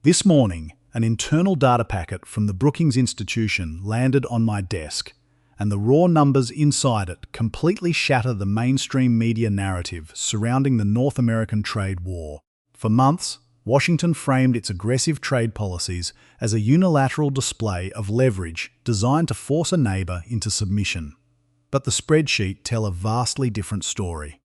This morning, an internal data packet from the Brookings Institution landed on my desk, and the raw numbers inside it completely shatter the mainstream media narrative surrounding the North American trade war. For months, Washington framed its aggressive trade policies as a unilateral display of leverage designed to force a neighbour into submission. But the spreadsheet tells a vastly different story.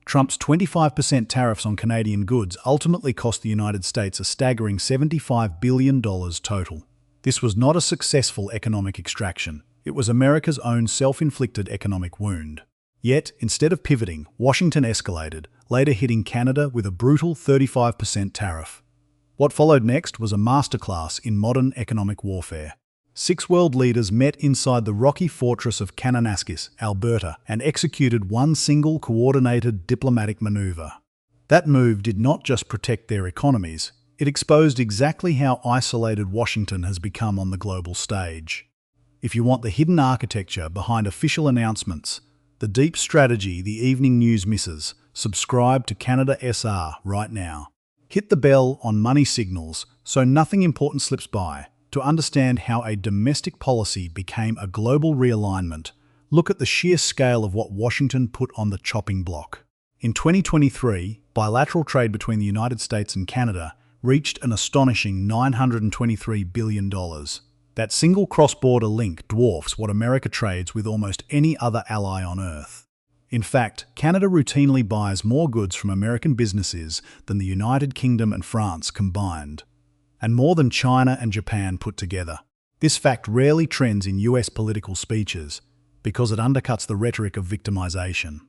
Trump's 25% tariffs on Canadian goods ultimately cost the United States a staggering $75 billion total. This was not a successful economic extraction. It was America's own self-inflicted economic wound. Yet, instead of pivoting, Washington escalated, later hitting Canada with a brutal 35% tariff. What followed next was a masterclass in modern economic warfare. 6 world leaders met inside the rocky fortress of Kananaskis, Alberta, and executed one single coordinated diplomatic maneuver. That move did not just protect their economies, it exposed exactly how isolated Washington has become on the global stage. If you want the hidden architecture behind official announcements, the deep strategy the evening news misses, subscribe to Canada SR right now. Hit the bell on money signals so nothing important slips by. To understand how a domestic policy became a global realignment, look at the sheer scale of what Washington put on the chopping block. In 2023, bilateral trade between the United States and Canada reached an astonishing $923 billion. That single cross-border link dwarfs what America trades with almost any other ally on Earth. In fact, Canada routinely buys more goods from American businesses than the United Kingdom and France combined, and more than China and Japan put together. This fact rarely trends in US political speeches because it undercuts the rhetoric of victimization.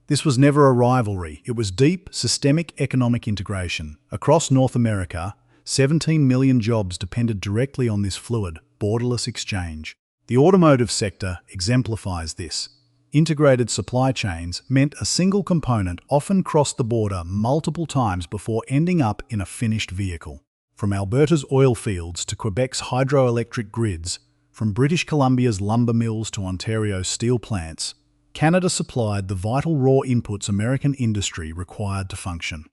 This was never a rivalry, it was deep, systemic economic integration. Across North America, 17 million jobs depended directly on this fluid, borderless exchange. The automotive sector exemplifies this. Integrated supply chains meant a single component often crossed the border multiple times before ending up in a finished vehicle. From Alberta's oil fields to Quebec's hydroelectric grids, from British Columbia's lumber mills to Ontario's steel plants, Canada supplied the vital raw inputs American industry required to function.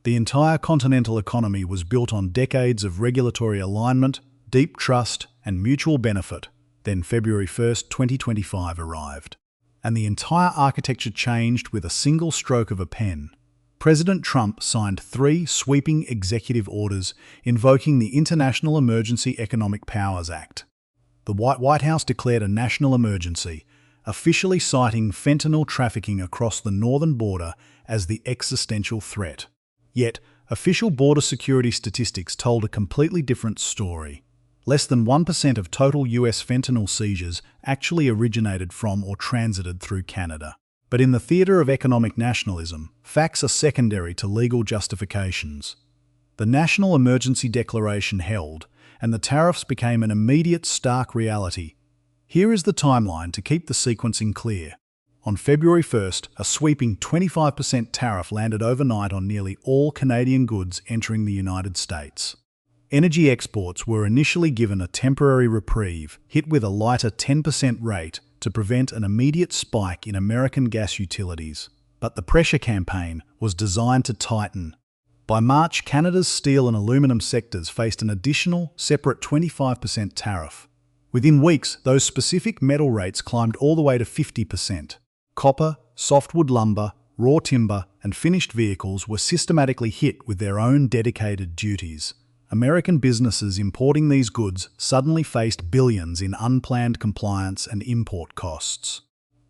The entire continental economy was built on decades of regulatory alignment, deep trust, and mutual benefit. Then February 1, 2025 arrived. And the entire architecture changed with a single stroke of a pen. President Trump signed 3 sweeping executive orders invoking the International Emergency Economic Powers Act. The White House declared a national emergency, officially citing fentanyl trafficking across the northern border as the existential threat. Yet, official border security statistics told a completely different story. Less than 1% of total US fentanyl seizures actually originated from or transited through Canada. But in the theatre of economic nationalism, facts are secondary to legal justifications. The National Emergency Declaration held, and the tariffs became an immediate, stark reality. Here is the timeline to keep the sequencing clear. On February 1st, a sweeping 25% tariff landed overnight on nearly all Canadian goods entering the United States. Energy exports were initially given a temporary reprieve, hit with a lighter 10% rate, to prevent an immediate spike in American gas utilities. But the pressure campaign was designed to tighten. By March, Canada's steel and aluminium sectors faced an additional, separate 25% tariff. Within weeks, those specific metal rates climbed all the way to 50%. Copper, softwood lumber, raw timber, and finished vehicles were systematically hit with their own dedicated duties. American businesses importing these goods suddenly faced billions in unplanned compliance and import costs.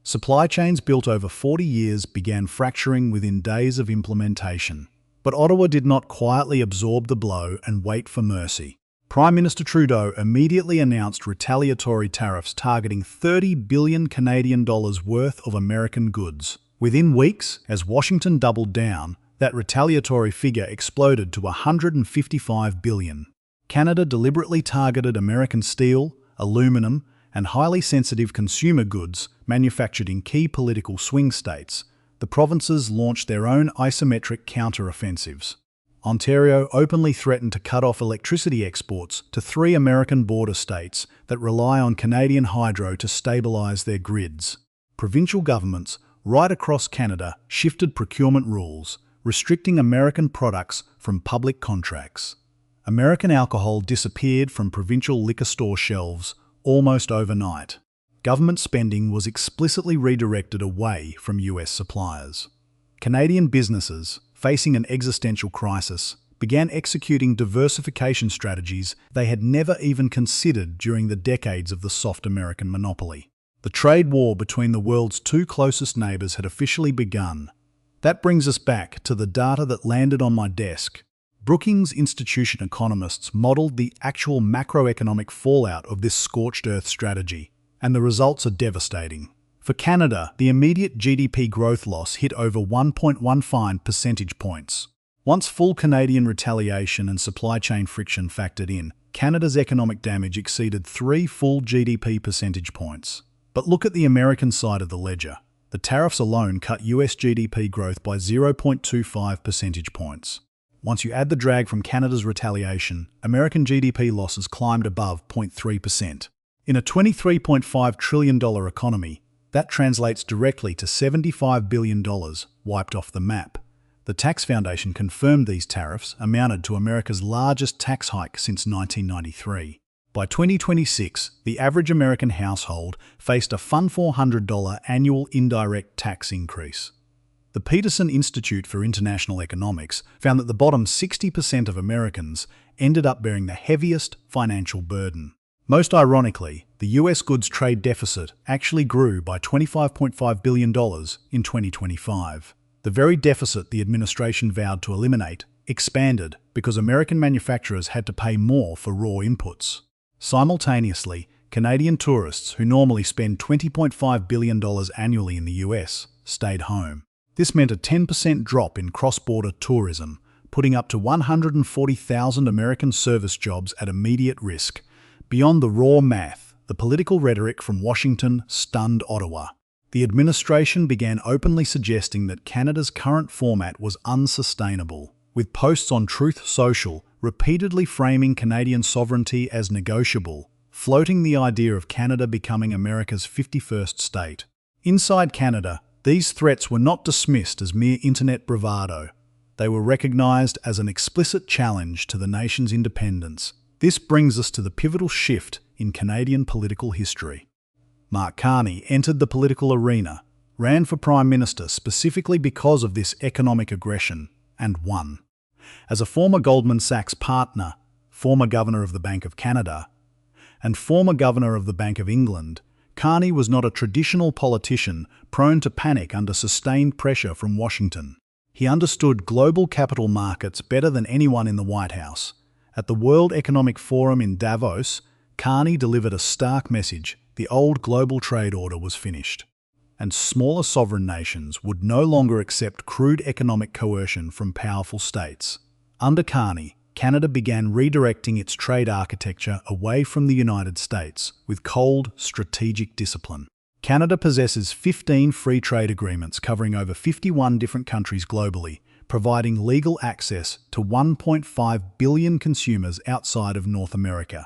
Supply chains built over 40 years began fracturing within days of implementation. But Ottawa did not quietly absorb the blow and wait for mercy. Prime Minister Trudeau immediately announced retaliatory tariffs targeting $30 billion Canadian worth of American goods. Within weeks, as Washington doubled down, that retaliatory figure exploded to $155 billion. Canada deliberately targeted American steel, aluminum, and highly sensitive consumer goods manufactured in key political swing states. The provinces launched their own isometric counter-offensives. Ontario openly threatened to cut off electricity exports to 3 American border states that rely on Canadian hydro to stabilise their grids. Provincial governments right across Canada shifted procurement rules, restricting American products from public contracts. American alcohol disappeared from provincial liquor store shelves almost overnight. Government spending was explicitly redirected away from US suppliers. Canadian businesses, facing an existential crisis, began executing diversification strategies they had never even considered during the decades of the soft American monopoly. The trade war between the world's two closest neighbours had officially begun. That brings us back to the data that landed on my desk. Brookings Institution economists modelled the actual macroeconomic fallout of this scorched earth strategy, and the results are devastating. For Canada, the immediate GDP growth loss hit over 1.15 percentage points. Once full Canadian retaliation and supply chain friction factored in, Canada's economic damage exceeded 3 full GDP percentage points. But look at the American side of the ledger. The tariffs alone cut US GDP growth by 0.25 percentage points. Once you add the drag from Canada's retaliation, American GDP losses climbed above 0.3%. In a $23.5 trillion economy, that translates directly to $75 billion wiped off the map. The Tax Foundation confirmed these tariffs amounted to America's largest tax hike since 1993. By 2026, the average American household faced a fun $400 annual indirect tax increase. The Peterson Institute for International Economics found that the bottom 60% of Americans ended up bearing the heaviest financial burden. Most ironically, the US goods trade deficit actually grew by $25.5 billion in 2025. The very deficit the administration vowed to eliminate expanded because American manufacturers had to pay more for raw inputs. Simultaneously, Canadian tourists, who normally spend $20.5 billion annually in the US, stayed home. This meant a 10% drop in cross-border tourism, putting up to 140,000 American service jobs at immediate risk. Beyond the raw math, the political rhetoric from Washington stunned Ottawa. The administration began openly suggesting that Canada's current format was unsustainable, with posts on Truth Social repeatedly framing Canadian sovereignty as negotiable, floating the idea of Canada becoming America's 51st state. Inside Canada, these threats were not dismissed as mere internet bravado. They were recognised as an explicit challenge to the nation's independence. This brings us to the pivotal shift in Canadian political history. Mark Carney entered the political arena, ran for Prime Minister specifically because of this economic aggression, and won. As a former Goldman Sachs partner, former Governor of the Bank of Canada, and former Governor of the Bank of England, Carney was not a traditional politician prone to panic under sustained pressure from Washington. He understood global capital markets better than anyone in the White House. At the World Economic Forum in Davos, Carney delivered a stark message: the old global trade order was finished, and smaller sovereign nations would no longer accept crude economic coercion from powerful states. Under Carney, Canada began redirecting its trade architecture away from the United States with cold, strategic discipline. Canada possesses 15 free trade agreements covering over 51 different countries globally, providing legal access to 1.5 billion consumers outside of North America.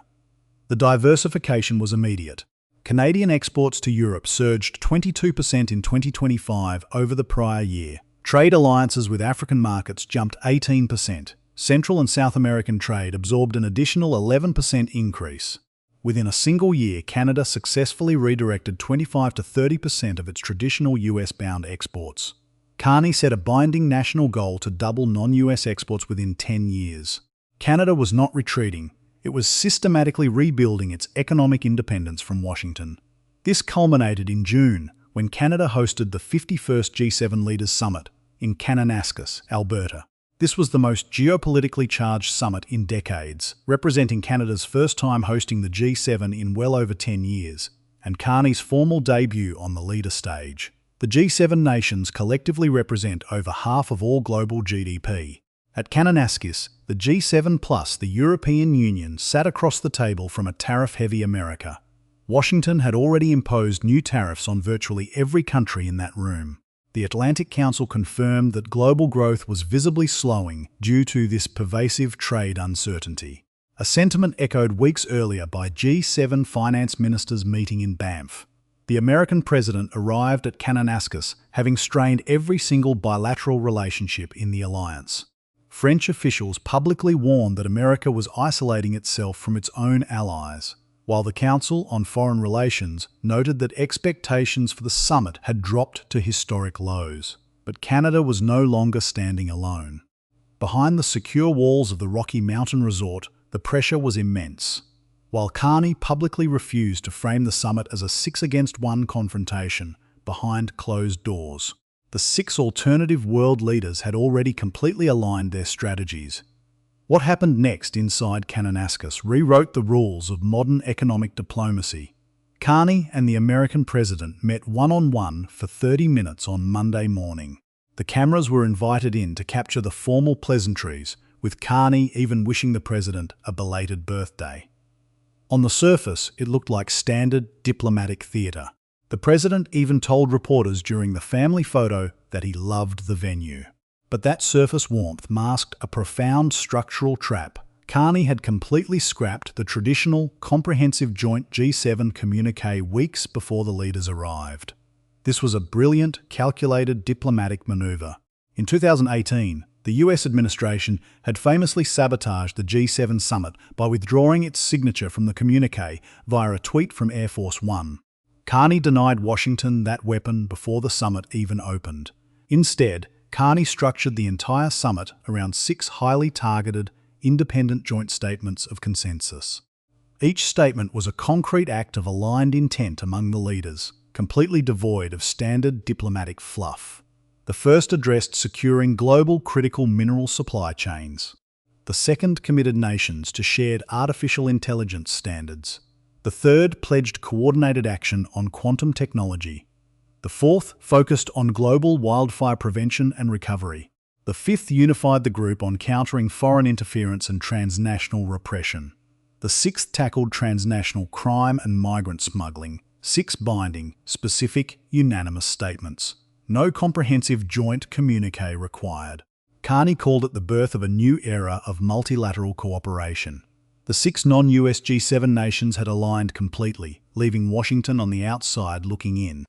The diversification was immediate. Canadian exports to Europe surged 22% in 2025 over the prior year. Trade alliances with African markets jumped 18%. Central and South American trade absorbed an additional 11% increase. Within a single year, Canada successfully redirected 25 to 30% of its traditional US-bound exports. Carney set a binding national goal to double non-US exports within 10 years. Canada was not retreating. It was systematically rebuilding its economic independence from Washington. This culminated in June, when Canada hosted the 51st G7 Leaders Summit in Kananaskis, Alberta. This was the most geopolitically charged summit in decades, representing Canada's first time hosting the G7 in well over 10 years, and Carney's formal debut on the leader stage. The G7 nations collectively represent over half of all global GDP. At Kananaskis, the G7 plus the European Union sat across the table from a tariff-heavy America. Washington had already imposed new tariffs on virtually every country in that room. The Atlantic Council confirmed that global growth was visibly slowing due to this pervasive trade uncertainty, a sentiment echoed weeks earlier by G7 finance ministers meeting in Banff. The American president arrived at Kananaskis having strained every single bilateral relationship in the alliance. French officials publicly warned that America was isolating itself from its own allies, while the Council on Foreign Relations noted that expectations for the summit had dropped to historic lows. But Canada was no longer standing alone. Behind the secure walls of the Rocky Mountain Resort, the pressure was immense. While Carney publicly refused to frame the summit as a 6-against-1 confrontation behind closed doors, the 6 alternative world leaders had already completely aligned their strategies. What happened next inside Kananaskis rewrote the rules of modern economic diplomacy. Carney and the American president met one-on-one for 30 minutes on Monday morning. The cameras were invited in to capture the formal pleasantries, with Carney even wishing the president a belated birthday. On the surface, it looked like standard diplomatic theatre. The president even told reporters during the family photo that he loved the venue. But that surface warmth masked a profound structural trap. Carney had completely scrapped the traditional, comprehensive joint G7 communiqué weeks before the leaders arrived. This was a brilliant, calculated diplomatic maneuver. In 2018, the US administration had famously sabotaged the G7 summit by withdrawing its signature from the communiqué via a tweet from Air Force One. Carney denied Washington that weapon before the summit even opened. Instead, Carney structured the entire summit around 6 highly targeted, independent joint statements of consensus. Each statement was a concrete act of aligned intent among the leaders, completely devoid of standard diplomatic fluff. The first addressed securing global critical mineral supply chains. The second committed nations to shared artificial intelligence standards. The third pledged coordinated action on quantum technology. The fourth focused on global wildfire prevention and recovery. The fifth unified the group on countering foreign interference and transnational repression. The sixth tackled transnational crime and migrant smuggling. 6 binding, specific, unanimous statements. No comprehensive joint communiqué required. Carney called it the birth of a new era of multilateral cooperation. The 6 non-US G7 nations had aligned completely, leaving Washington on the outside looking in.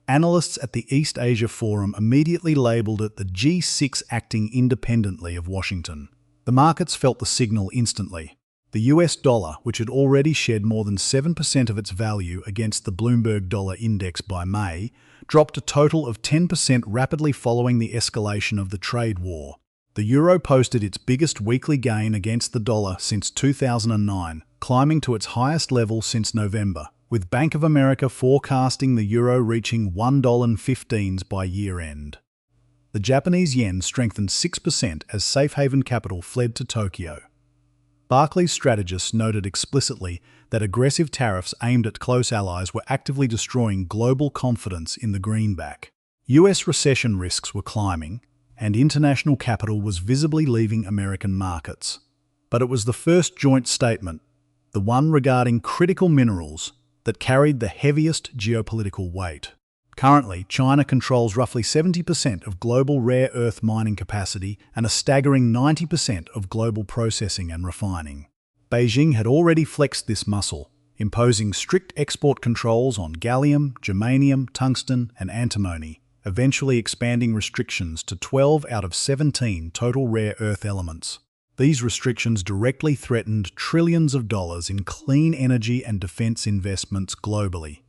Analysts at the East Asia Forum immediately labelled it the G6 acting independently of Washington. The markets felt the signal instantly. The US dollar, which had already shed more than 7% of its value against the Bloomberg Dollar Index by May, dropped a total of 10% rapidly following the escalation of the trade war. The euro posted its biggest weekly gain against the dollar since 2009, climbing to its highest level since November, with Bank of America forecasting the euro reaching $1.15 by year-end. The Japanese yen strengthened 6% as safe haven capital fled to Tokyo. Barclays strategists noted explicitly that aggressive tariffs aimed at close allies were actively destroying global confidence in the greenback. US recession risks were climbing, and international capital was visibly leaving American markets. But it was the first joint statement, the one regarding critical minerals, that carried the heaviest geopolitical weight. Currently, China controls roughly 70% of global rare earth mining capacity and a staggering 90% of global processing and refining. Beijing had already flexed this muscle, imposing strict export controls on gallium, germanium, tungsten, and antimony, eventually expanding restrictions to 12 out of 17 total rare earth elements. These restrictions directly threatened trillions of dollars in clean energy and defense investments globally.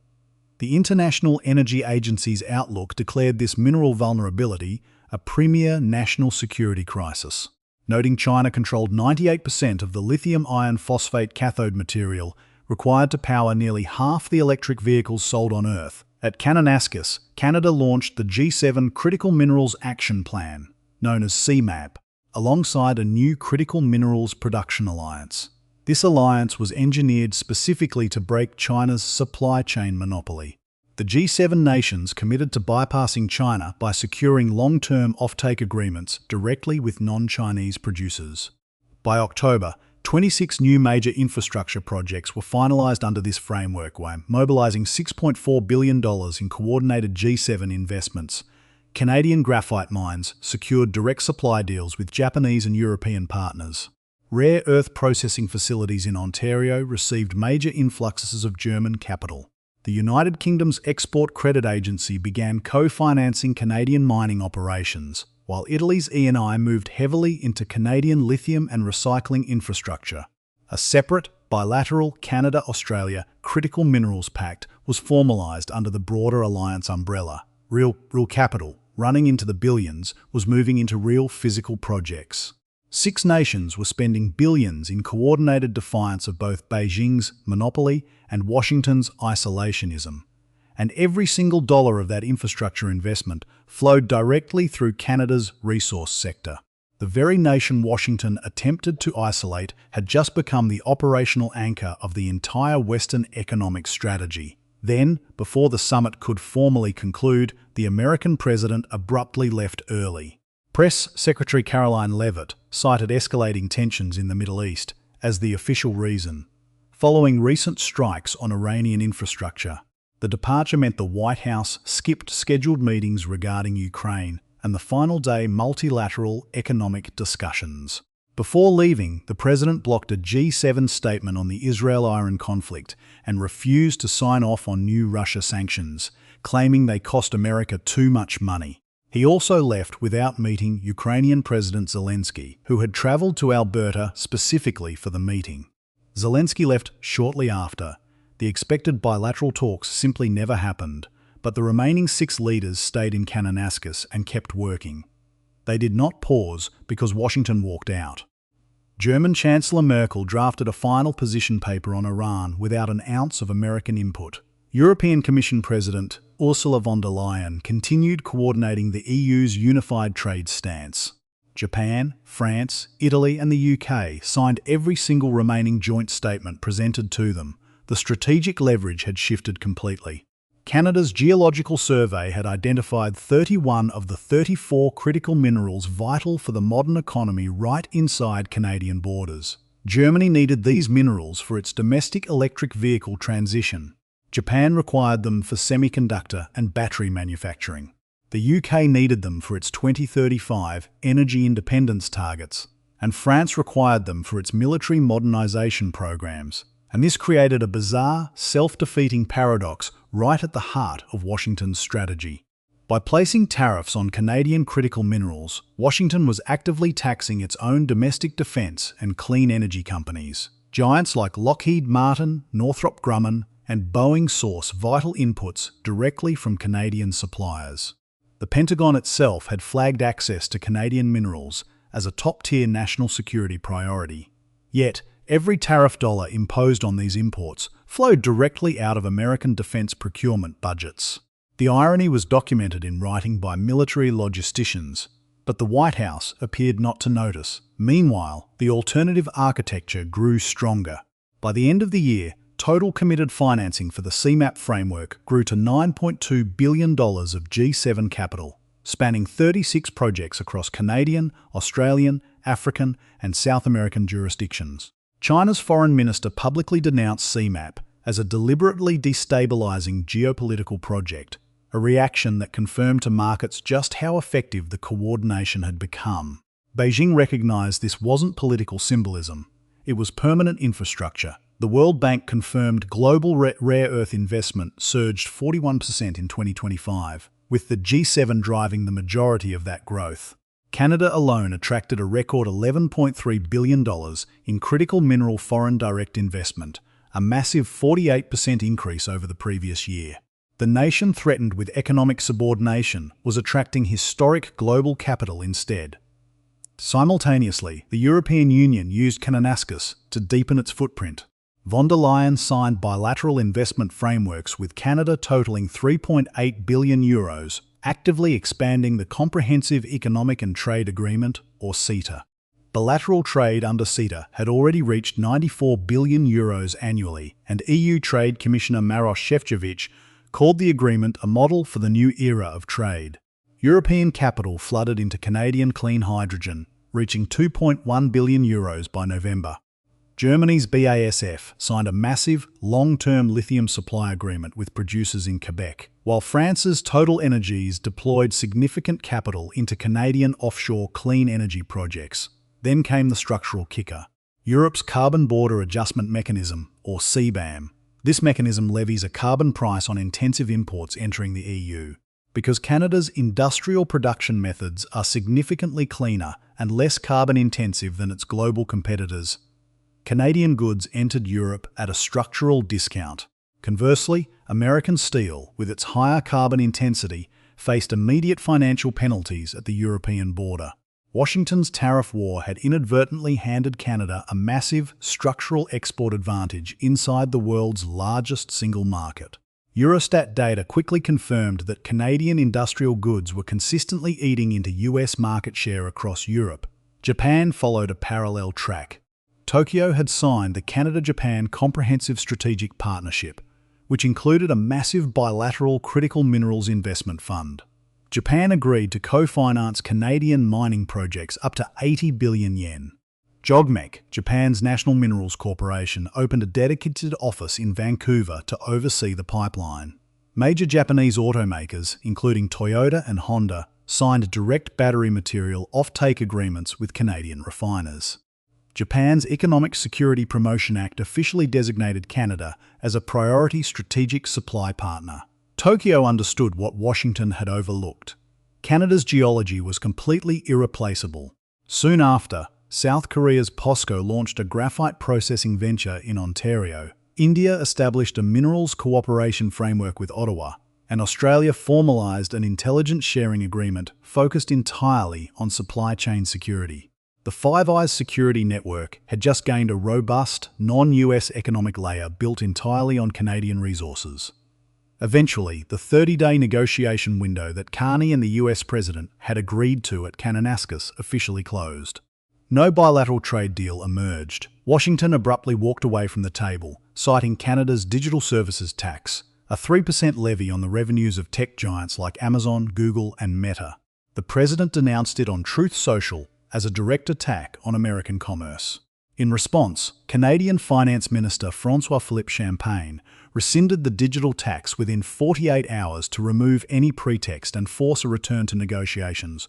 The International Energy Agency's outlook declared this mineral vulnerability a premier national security crisis, noting China controlled 98% of the lithium iron phosphate cathode material required to power nearly half the electric vehicles sold on Earth. At Kananaskis, Canada launched the G7 Critical Minerals Action Plan, known as CMAP, alongside a new Critical Minerals Production Alliance. This alliance was engineered specifically to break China's supply chain monopoly. The G7 nations committed to bypassing China by securing long-term offtake agreements directly with non-Chinese producers. By October, 26 new major infrastructure projects were finalised under this framework, mobilising $6.4 billion in coordinated G7 investments. Canadian graphite mines secured direct supply deals with Japanese and European partners. Rare earth processing facilities in Ontario received major influxes of German capital. The United Kingdom's Export Credit Agency began co-financing Canadian mining operations, while Italy's E&I moved heavily into Canadian lithium and recycling infrastructure. A separate, bilateral Canada-Australia Critical Minerals Pact was formalised under the broader alliance umbrella. Real capital, running into the billions, was moving into real physical projects. 6 nations were spending billions in coordinated defiance of both Beijing's monopoly and Washington's isolationism. And every single dollar of that infrastructure investment flowed directly through Canada's resource sector. The very nation Washington attempted to isolate had just become the operational anchor of the entire Western economic strategy. Then, before the summit could formally conclude, the American president abruptly left early. Press Secretary Caroline Leavitt cited escalating tensions in the Middle East as the official reason. Following recent strikes on Iranian infrastructure, the departure meant the White House skipped scheduled meetings regarding Ukraine and the final day multilateral economic discussions. Before leaving, the president blocked a G7 statement on the Israel-Iran conflict and refused to sign off on new Russia sanctions, claiming they cost America too much money. He also left without meeting Ukrainian President Zelensky, who had travelled to Alberta specifically for the meeting. Zelensky left shortly after. The expected bilateral talks simply never happened, but the remaining 6 leaders stayed in Kananaskis and kept working. They did not pause because Washington walked out. German Chancellor Merkel drafted a final position paper on Iran without an ounce of American input. European Commission President Ursula von der Leyen continued coordinating the EU's unified trade stance. Japan, France, Italy and the UK signed every single remaining joint statement presented to them. The strategic leverage had shifted completely. Canada's Geological Survey had identified 31 of the 34 critical minerals vital for the modern economy right inside Canadian borders. Germany needed these minerals for its domestic electric vehicle transition. Japan required them for semiconductor and battery manufacturing. The UK needed them for its 2035 energy independence targets, and France required them for its military modernisation programs. And this created a bizarre, self-defeating paradox right at the heart of Washington's strategy. By placing tariffs on Canadian critical minerals, Washington was actively taxing its own domestic defence and clean energy companies. Giants like Lockheed Martin, Northrop Grumman, and Boeing source vital inputs directly from Canadian suppliers. The Pentagon itself had flagged access to Canadian minerals as a top-tier national security priority. Yet, every tariff dollar imposed on these imports flowed directly out of American defence procurement budgets. The irony was documented in writing by military logisticians, but the White House appeared not to notice. Meanwhile, the alternative architecture grew stronger. By the end of the year, total committed financing for the CMAP framework grew to $9.2 billion of G7 capital, spanning 36 projects across Canadian, Australian, African, and South American jurisdictions. China's foreign minister publicly denounced CMAP as a deliberately destabilizing geopolitical project, a reaction that confirmed to markets just how effective the coordination had become. Beijing recognized this wasn't political symbolism, it was permanent infrastructure. The World Bank confirmed global rare earth investment surged 41% in 2025, with the G7 driving the majority of that growth. Canada alone attracted a record $11.3 billion in critical mineral foreign direct investment, a massive 48% increase over the previous year. The nation threatened with economic subordination was attracting historic global capital instead. Simultaneously, the European Union used Kananaskis to deepen its footprint. Von der Leyen signed bilateral investment frameworks with Canada totaling €3.8 billion, actively expanding the Comprehensive Economic and Trade Agreement, or CETA. Bilateral trade under CETA had already reached €94 billion annually, and EU Trade Commissioner Maroš Šefčovič called the agreement a model for the new era of trade. European capital flooded into Canadian clean hydrogen, reaching €2.1 billion by November. Germany's BASF signed a massive, long-term lithium supply agreement with producers in Quebec, while France's Total Energies deployed significant capital into Canadian offshore clean energy projects. Then came the structural kicker: Europe's Carbon Border Adjustment Mechanism, or CBAM. This mechanism levies a carbon price on intensive imports entering the EU. Because Canada's industrial production methods are significantly cleaner and less carbon-intensive than its global competitors, Canadian goods entered Europe at a structural discount. Conversely, American steel, with its higher carbon intensity, faced immediate financial penalties at the European border. Washington's tariff war had inadvertently handed Canada a massive structural export advantage inside the world's largest single market. Eurostat data quickly confirmed that Canadian industrial goods were consistently eating into US market share across Europe. Japan followed a parallel track. Tokyo had signed the Canada-Japan Comprehensive Strategic Partnership, which included a massive bilateral critical minerals investment fund. Japan agreed to co-finance Canadian mining projects up to 80 billion yen. JOGMEC, Japan's National Minerals Corporation, opened a dedicated office in Vancouver to oversee the pipeline. Major Japanese automakers, including Toyota and Honda, signed direct battery material off-take agreements with Canadian refiners. Japan's Economic Security Promotion Act officially designated Canada as a priority strategic supply partner. Tokyo understood what Washington had overlooked. Canada's geology was completely irreplaceable. Soon after, South Korea's POSCO launched a graphite processing venture in Ontario. India established a minerals cooperation framework with Ottawa, and Australia formalised an intelligence sharing agreement focused entirely on supply chain security. The Five Eyes security network had just gained a robust, non-US economic layer built entirely on Canadian resources. Eventually, the 30-day negotiation window that Carney and the US president had agreed to at Kananaskis officially closed. No bilateral trade deal emerged. Washington abruptly walked away from the table, citing Canada's digital services tax, a 3% levy on the revenues of tech giants like Amazon, Google, and Meta. The president denounced it on Truth Social as a direct attack on American commerce. In response, Canadian Finance Minister François-Philippe Champagne rescinded the digital tax within 48 hours to remove any pretext and force a return to negotiations.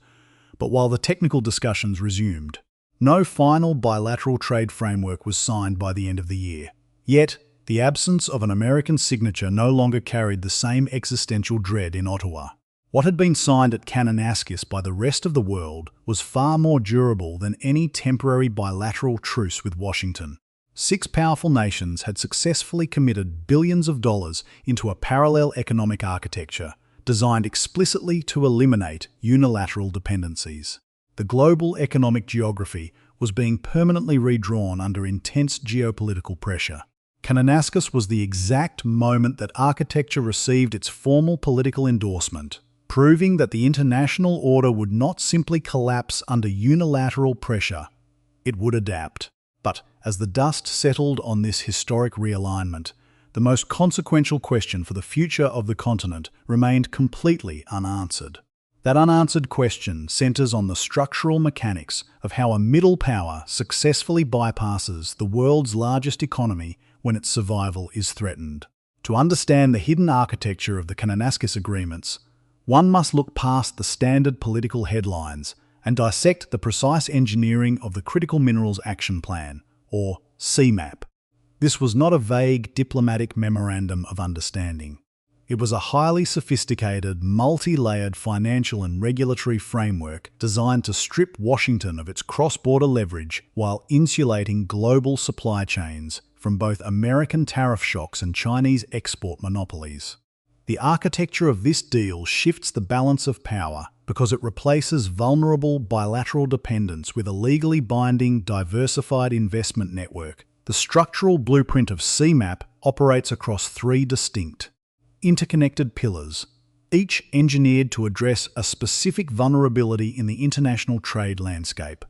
But while the technical discussions resumed, no final bilateral trade framework was signed by the end of the year. Yet, the absence of an American signature no longer carried the same existential dread in Ottawa. What had been signed at Kananaskis by the rest of the world was far more durable than any temporary bilateral truce with Washington. 6 powerful nations had successfully committed billions of dollars into a parallel economic architecture designed explicitly to eliminate unilateral dependencies. The global economic geography was being permanently redrawn under intense geopolitical pressure. Kananaskis was the exact moment that architecture received its formal political endorsement, proving that the international order would not simply collapse under unilateral pressure, it would adapt. But as the dust settled on this historic realignment, the most consequential question for the future of the continent remained completely unanswered. That unanswered question centers on the structural mechanics of how a middle power successfully bypasses the world's largest economy when its survival is threatened. To understand the hidden architecture of the Kananaskis agreements, one must look past the standard political headlines and dissect the precise engineering of the Critical Minerals Action Plan, or CMAP. This was not a vague diplomatic memorandum of understanding. It was a highly sophisticated, multi-layered financial and regulatory framework designed to strip Washington of its cross-border leverage while insulating global supply chains from both American tariff shocks and Chinese export monopolies. The architecture of this deal shifts the balance of power because it replaces vulnerable bilateral dependence with a legally binding, diversified investment network. The structural blueprint of CMAP operates across 3 distinct, interconnected pillars, each engineered to address a specific vulnerability in the international trade landscape.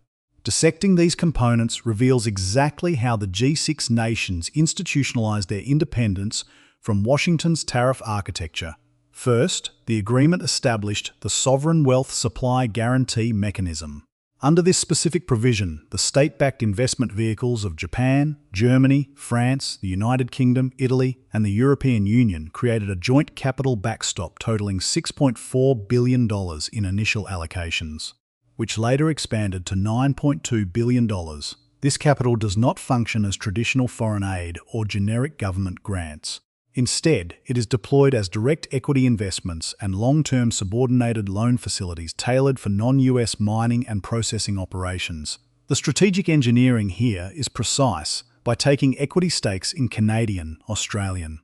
Dissecting these components reveals exactly how the G6 nations institutionalized their independence from Washington's tariff architecture. First, the agreement established the Sovereign Wealth Supply Guarantee Mechanism. Under this specific provision, the state-backed investment vehicles of Japan, Germany, France, the United Kingdom, Italy, and the European Union created a joint capital backstop totaling $6.4 billion in initial allocations, which later expanded to $9.2 billion. This capital does not function as traditional foreign aid or generic government grants. Instead, it is deployed as direct equity investments and long-term subordinated loan facilities tailored for non-US mining and processing operations. The strategic engineering here is precise by taking equity stakes in Canadian, Australian,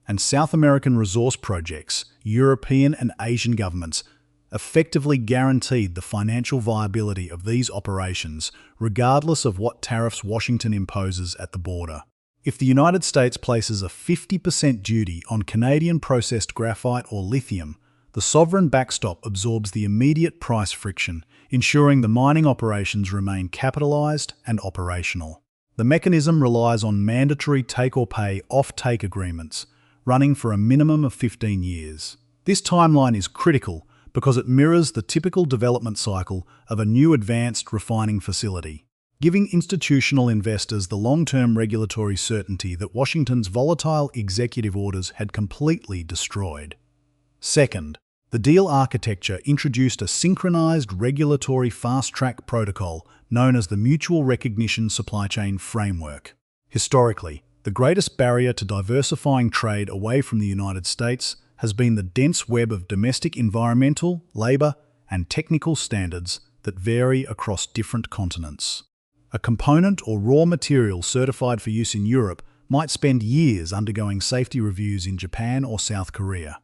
and South American resource projects. European and Asian governments effectively guaranteed the financial viability of these operations, regardless of what tariffs Washington imposes at the border. If the United States places a 50% duty on Canadian processed graphite or lithium, the sovereign backstop absorbs the immediate price friction, ensuring the mining operations remain capitalized and operational. The mechanism relies on mandatory take-or-pay off-take agreements, running for a minimum of 15 years. This timeline is critical because it mirrors the typical development cycle of a new advanced refining facility, giving institutional investors the long-term regulatory certainty that Washington's volatile executive orders had completely destroyed. Second, the deal architecture introduced a synchronized regulatory fast-track protocol known as the Mutual Recognition Supply Chain Framework. Historically, the greatest barrier to diversifying trade away from the United States has been the dense web of domestic environmental, labor, and technical standards that vary across different continents. A component or raw material certified for use in Europe might spend years undergoing safety reviews in Japan or South Korea.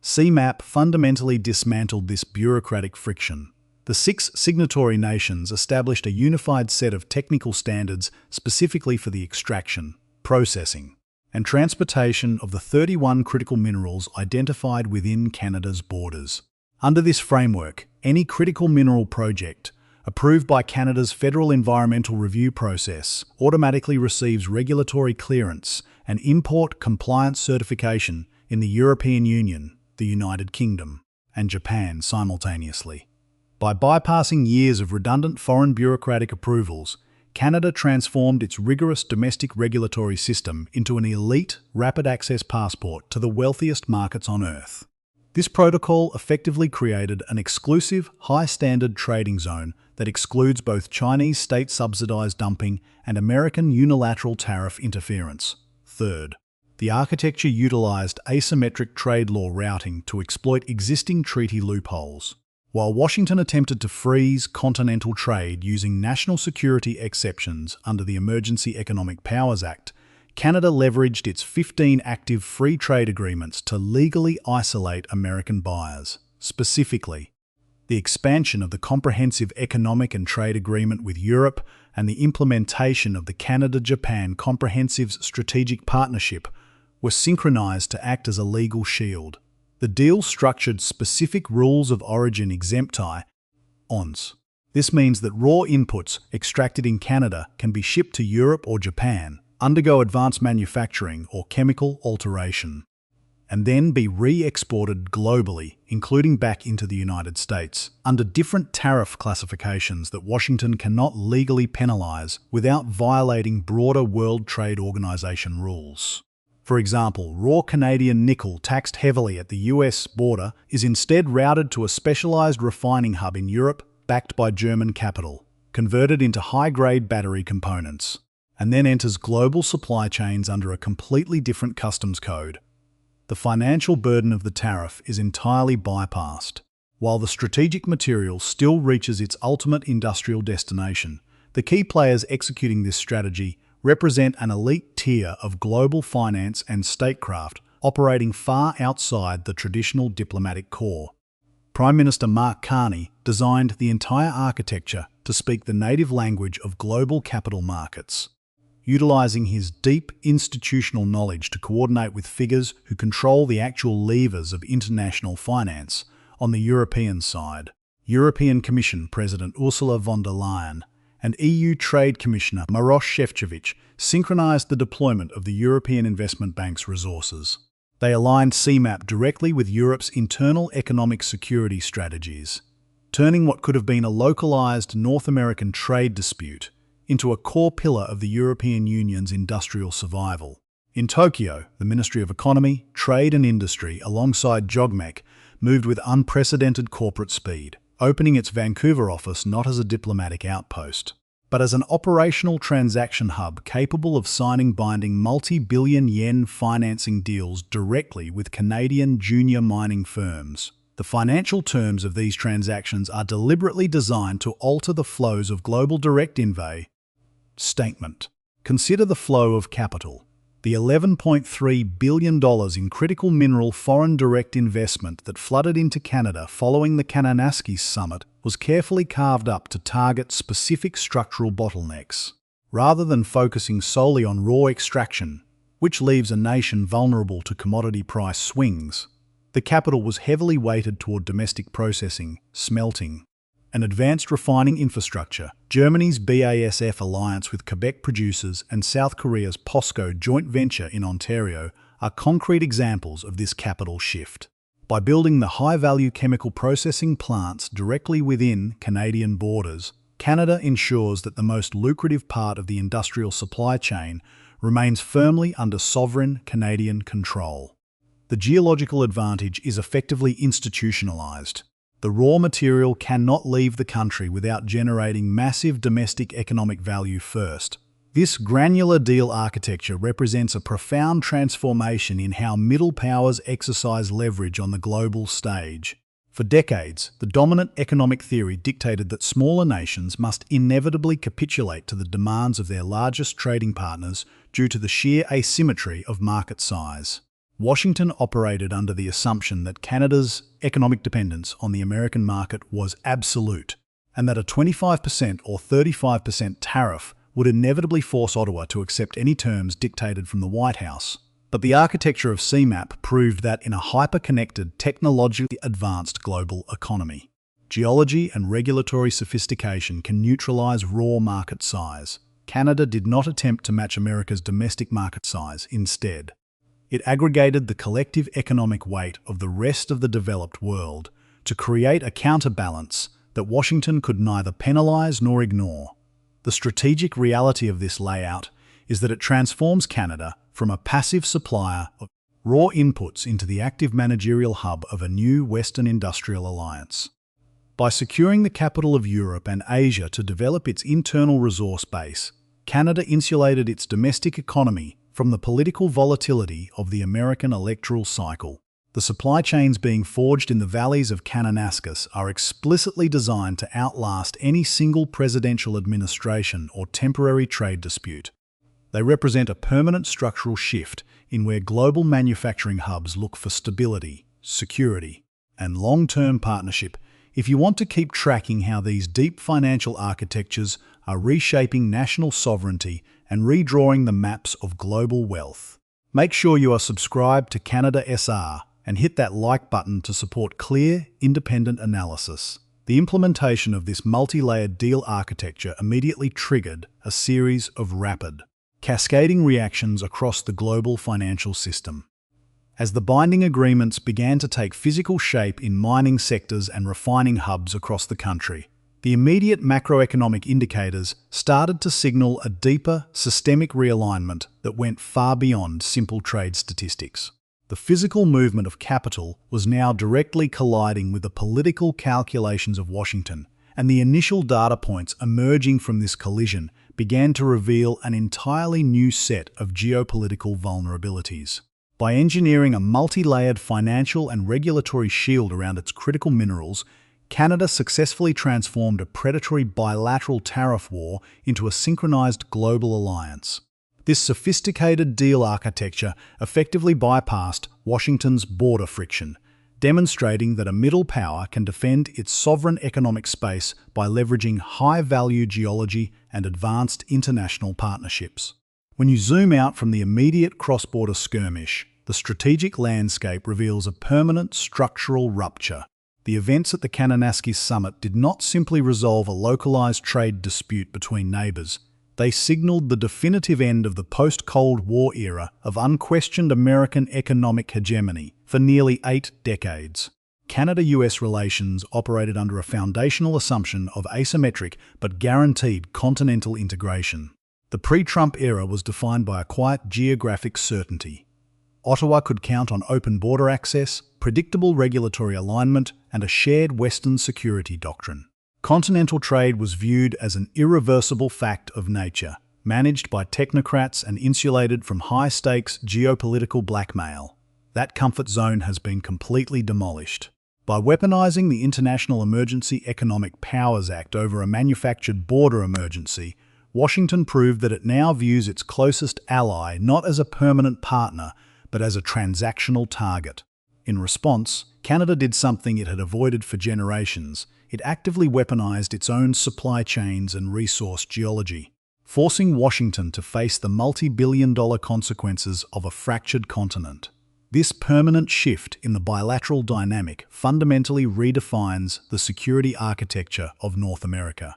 CMAP fundamentally dismantled this bureaucratic friction. The 6 signatory nations established a unified set of technical standards specifically for the extraction, processing, and transportation of the 31 critical minerals identified within Canada's borders. Under this framework, any critical mineral project approved by Canada's Federal Environmental Review process automatically receives regulatory clearance and import compliance certification in the European Union, the United Kingdom, and Japan simultaneously. By bypassing years of redundant foreign bureaucratic approvals, Canada transformed its rigorous domestic regulatory system into an elite, rapid-access passport to the wealthiest markets on Earth. This protocol effectively created an exclusive, high-standard trading zone that excludes both Chinese state-subsidized dumping and American unilateral tariff interference. Third, the architecture utilized asymmetric trade law routing to exploit existing treaty loopholes. While Washington attempted to freeze continental trade using national security exceptions under the Emergency Economic Powers Act, Canada leveraged its 15 active free trade agreements to legally isolate American buyers. Specifically, the expansion of the Comprehensive Economic and Trade Agreement with Europe and the implementation of the Canada-Japan Comprehensive Strategic Partnership were synchronized to act as a legal shield. The deal structured specific rules of origin exempti (ONS). This means that raw inputs extracted in Canada can be shipped to Europe or Japan, undergo advanced manufacturing or chemical alteration, and then be re-exported globally, including back into the United States, under different tariff classifications that Washington cannot legally penalize without violating broader World Trade Organization rules. For example, raw Canadian nickel taxed heavily at the US border is instead routed to a specialized refining hub in Europe backed by German capital, converted into high-grade battery components, and then enters global supply chains under a completely different customs code. The financial burden of the tariff is entirely bypassed. While the strategic material still reaches its ultimate industrial destination, the key players executing this strategy represent an elite tier of global finance and statecraft operating far outside the traditional diplomatic corps. Prime Minister Mark Carney designed the entire architecture to speak the native language of global capital markets, utilizing his deep institutional knowledge to coordinate with figures who control the actual levers of international finance. On the European side, European Commission President Ursula von der Leyen and EU Trade Commissioner Maroš Šefčovič synchronized the deployment of the European Investment Bank's resources. They aligned CMAP directly with Europe's internal economic security strategies, turning what could have been a localized North American trade dispute into a core pillar of the European Union's industrial survival. In Tokyo, the Ministry of Economy, Trade and Industry, alongside JOGMEC, moved with unprecedented corporate speed, opening its Vancouver office not as a diplomatic outpost, but as an operational transaction hub capable of signing binding multi-billion yen financing deals directly with Canadian junior mining firms. The financial terms of these transactions are deliberately designed to alter the flows of global direct investment. Statement. Consider the flow of capital. The $11.3 billion in critical mineral foreign direct investment that flooded into Canada following the Kananaskis Summit was carefully carved up to target specific structural bottlenecks. Rather than focusing solely on raw extraction, which leaves a nation vulnerable to commodity price swings, the capital was heavily weighted toward domestic processing, smelting, and advanced refining infrastructure. Germany's BASF alliance with Quebec producers and South Korea's POSCO joint venture in Ontario are concrete examples of this capital shift. By building the high-value chemical processing plants directly within Canadian borders, Canada ensures that the most lucrative part of the industrial supply chain remains firmly under sovereign Canadian control. The geological advantage is effectively institutionalized. The raw material cannot leave the country without generating massive domestic economic value first. This granular deal architecture represents a profound transformation in how middle powers exercise leverage on the global stage. For decades, the dominant economic theory dictated that smaller nations must inevitably capitulate to the demands of their largest trading partners due to the sheer asymmetry of market size. Washington operated under the assumption that Canada's economic dependence on the American market was absolute, and that a 25% or 35% tariff would inevitably force Ottawa to accept any terms dictated from the White House. But the architecture of CMAP proved that in a hyper-connected, technologically advanced global economy, geology and regulatory sophistication can neutralize raw market size. Canada did not attempt to match America's domestic market size. Instead, it aggregated the collective economic weight of the rest of the developed world to create a counterbalance that Washington could neither penalize nor ignore. The strategic reality of this layout is that it transforms Canada from a passive supplier of raw inputs into the active managerial hub of a new Western industrial alliance. By securing the capital of Europe and Asia to develop its internal resource base, Canada insulated its domestic economy from the political volatility of the American electoral cycle. The supply chains being forged in the valleys of Kananaskis are explicitly designed to outlast any single presidential administration or temporary trade dispute. They represent a permanent structural shift in where global manufacturing hubs look for stability, security, and long-term partnership. If you want to keep tracking how these deep financial architectures are reshaping national sovereignty and redrawing the maps of global wealth, make sure you are subscribed to Canada SR and hit that like button to support clear, independent analysis. The implementation of this multi-layered deal architecture immediately triggered a series of rapid, cascading reactions across the global financial system. As the binding agreements began to take physical shape in mining sectors and refining hubs across the country, the immediate macroeconomic indicators started to signal a deeper, systemic realignment that went far beyond simple trade statistics. The physical movement of capital was now directly colliding with the political calculations of Washington, and the initial data points emerging from this collision began to reveal an entirely new set of geopolitical vulnerabilities. By engineering a multi-layered financial and regulatory shield around its critical minerals, Canada successfully transformed a predatory bilateral tariff war into a synchronized global alliance. This sophisticated deal architecture effectively bypassed Washington's border friction, demonstrating that a middle power can defend its sovereign economic space by leveraging high-value geology and advanced international partnerships. When you zoom out from the immediate cross-border skirmish, the strategic landscape reveals a permanent structural rupture. The events at the Kananaskis Summit did not simply resolve a localized trade dispute between neighbors. They signaled the definitive end of the post-Cold War era of unquestioned American economic hegemony for nearly 8 decades. Canada-US relations operated under a foundational assumption of asymmetric but guaranteed continental integration. The pre-Trump era was defined by a quiet geographic certainty. Ottawa could count on open border access, predictable regulatory alignment, and a shared Western security doctrine. Continental trade was viewed as an irreversible fact of nature, managed by technocrats and insulated from high-stakes geopolitical blackmail. That comfort zone has been completely demolished. By weaponizing the International Emergency Economic Powers Act over a manufactured border emergency, Washington proved that it now views its closest ally not as a permanent partner, but as a transactional target. In response, Canada did something it had avoided for generations. It actively weaponized its own supply chains and resource geology, forcing Washington to face the multi-billion-dollar consequences of a fractured continent. This permanent shift in the bilateral dynamic fundamentally redefines the security architecture of North America.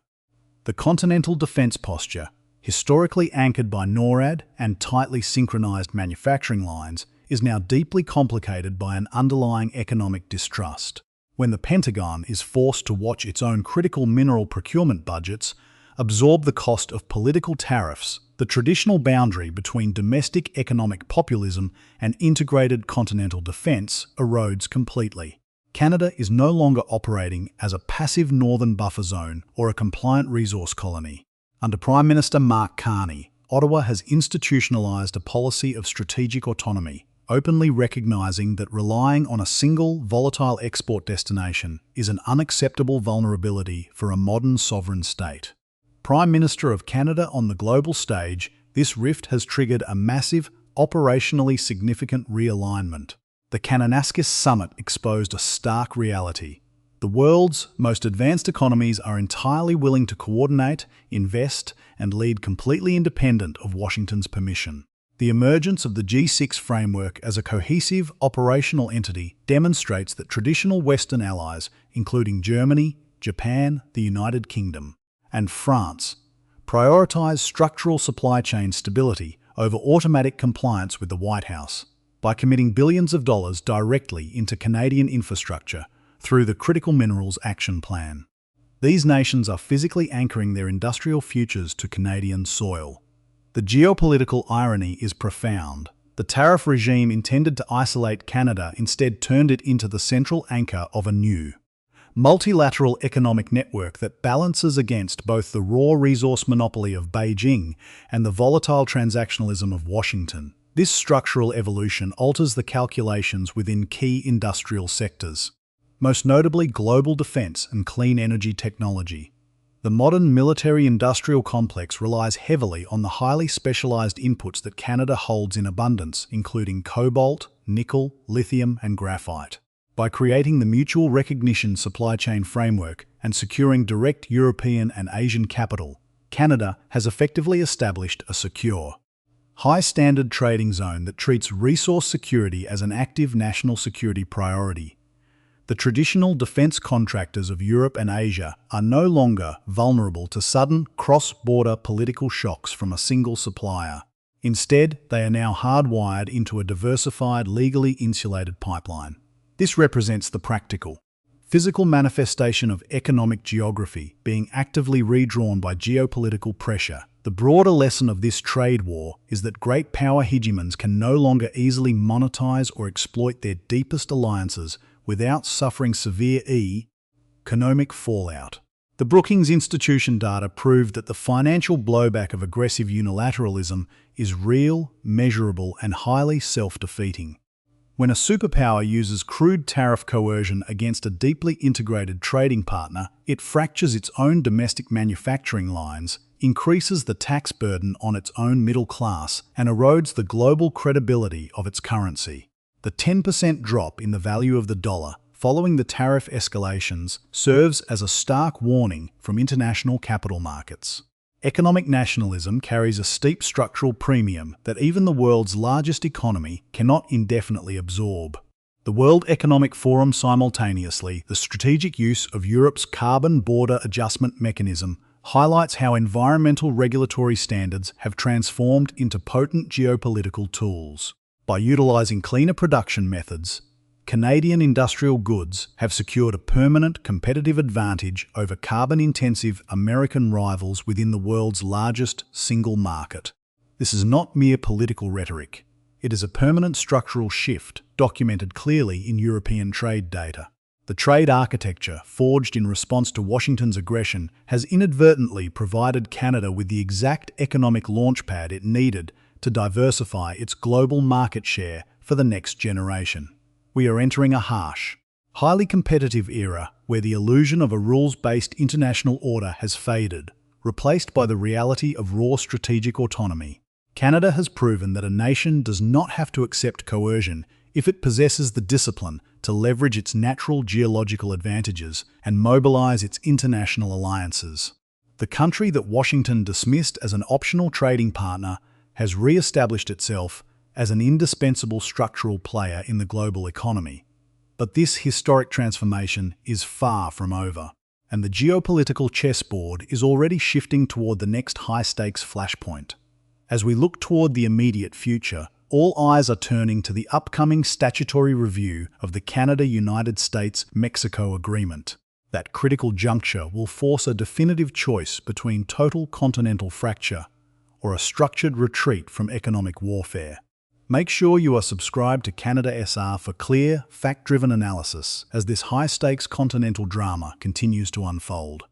The continental defense posture, historically anchored by NORAD and tightly synchronized manufacturing lines, is now deeply complicated by an underlying economic distrust. When the Pentagon is forced to watch its own critical mineral procurement budgets absorb the cost of political tariffs, the traditional boundary between domestic economic populism and integrated continental defense erodes completely. Canada is no longer operating as a passive northern buffer zone or a compliant resource colony. Under Prime Minister Mark Carney, Ottawa has institutionalized a policy of strategic autonomy, openly recognizing that relying on a single, volatile export destination is an unacceptable vulnerability for a modern sovereign state. Prime Minister of Canada on the global stage, this rift has triggered a massive, operationally significant realignment. The Kananaskis Summit exposed a stark reality. The world's most advanced economies are entirely willing to coordinate, invest, and lead completely independent of Washington's permission. The emergence of the G6 framework as a cohesive, operational entity demonstrates that traditional Western allies, including Germany, Japan, the United Kingdom, and France, prioritize structural supply chain stability over automatic compliance with the White House. By committing billions of dollars directly into Canadian infrastructure through the Critical Minerals Action Plan. These nations are physically anchoring their industrial futures to Canadian soil. The geopolitical irony is profound. The tariff regime intended to isolate Canada instead turned it into the central anchor of a new, multilateral economic network that balances against both the raw resource monopoly of Beijing and the volatile transactionalism of Washington. This structural evolution alters the calculations within key industrial sectors, most notably global defense and clean energy technology. The modern military-industrial complex relies heavily on the highly specialized inputs that Canada holds in abundance, including cobalt, nickel, lithium, and graphite. By creating the mutual recognition supply chain framework and securing direct European and Asian capital, Canada has effectively established a secure, high-standard trading zone that treats resource security as an active national security priority. The traditional defense contractors of Europe and Asia are no longer vulnerable to sudden cross-border political shocks from a single supplier. Instead, they are now hardwired into a diversified, legally insulated pipeline. This represents the practical, physical manifestation of economic geography being actively redrawn by geopolitical pressure. The broader lesson of this trade war is that great power hegemons can no longer easily monetize or exploit their deepest alliances without suffering severe economic fallout. The Brookings Institution data proved that the financial blowback of aggressive unilateralism is real, measurable, and highly self-defeating. When a superpower uses crude tariff coercion against a deeply integrated trading partner, it fractures its own domestic manufacturing lines, increases the tax burden on its own middle class, and erodes the global credibility of its currency. The 10% drop in the value of the dollar following the tariff escalations serves as a stark warning from international capital markets. Economic nationalism carries a steep structural premium that even the world's largest economy cannot indefinitely absorb. The World Economic Forum simultaneously, the strategic use of Europe's carbon border adjustment mechanism highlights how environmental regulatory standards have transformed into potent geopolitical tools. By utilizing cleaner production methods, Canadian industrial goods have secured a permanent competitive advantage over carbon-intensive American rivals within the world's largest single market. This is not mere political rhetoric. It is a permanent structural shift documented clearly in European trade data. The trade architecture, forged in response to Washington's aggression, has inadvertently provided Canada with the exact economic launchpad it needed to diversify its global market share for the next generation. We are entering a harsh, highly competitive era where the illusion of a rules-based international order has faded, replaced by the reality of raw strategic autonomy. Canada has proven that a nation does not have to accept coercion if it possesses the discipline to leverage its natural geological advantages and mobilize its international alliances. The country that Washington dismissed as an optional trading partner has re-established itself as an indispensable structural player in the global economy. But this historic transformation is far from over, and the geopolitical chessboard is already shifting toward the next high-stakes flashpoint. As we look toward the immediate future, all eyes are turning to the upcoming statutory review of the Canada-United States-Mexico Agreement. That critical juncture will force a definitive choice between total continental fracture or a structured retreat from economic warfare. Make sure you are subscribed to Canada SR for clear, fact-driven analysis as this high-stakes continental drama continues to unfold.